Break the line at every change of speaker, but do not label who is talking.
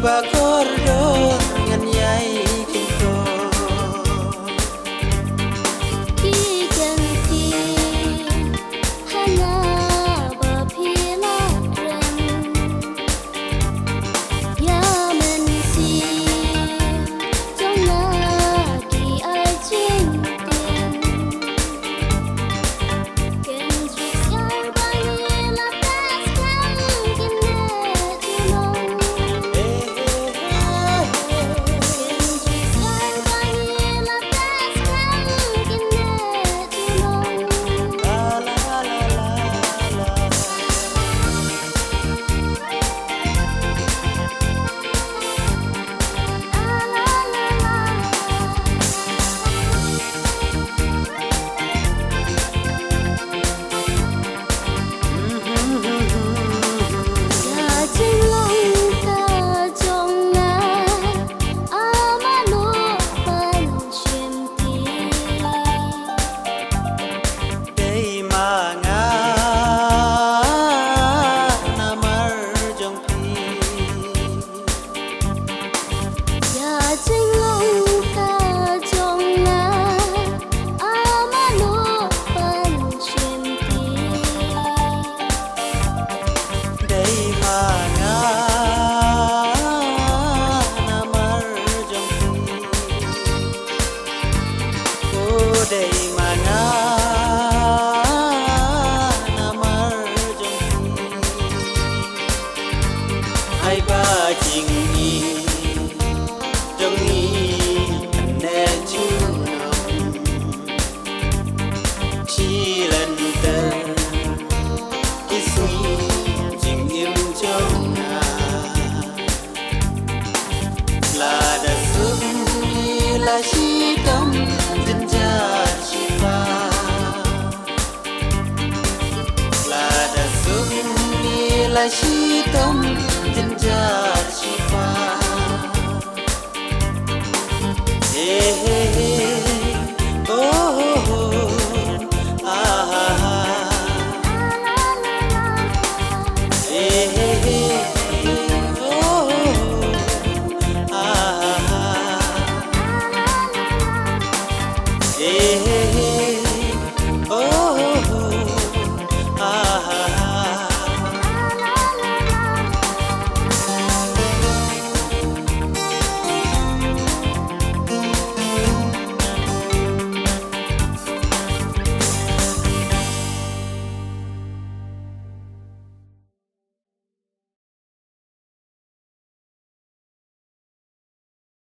kordo ngan yai kinto
ki ganti hana ba phila tren ya men si trong na ki ai chinh tiền ken tri sai ba ni la tas kan kin ne tu long
ai ba ching ni trong ni nè chu nong chi lần tơ cái suy ching im trong nhà là đã sớm ni là chi tâm dân cha chi pha là đã sớm ni là chi tâm dân cha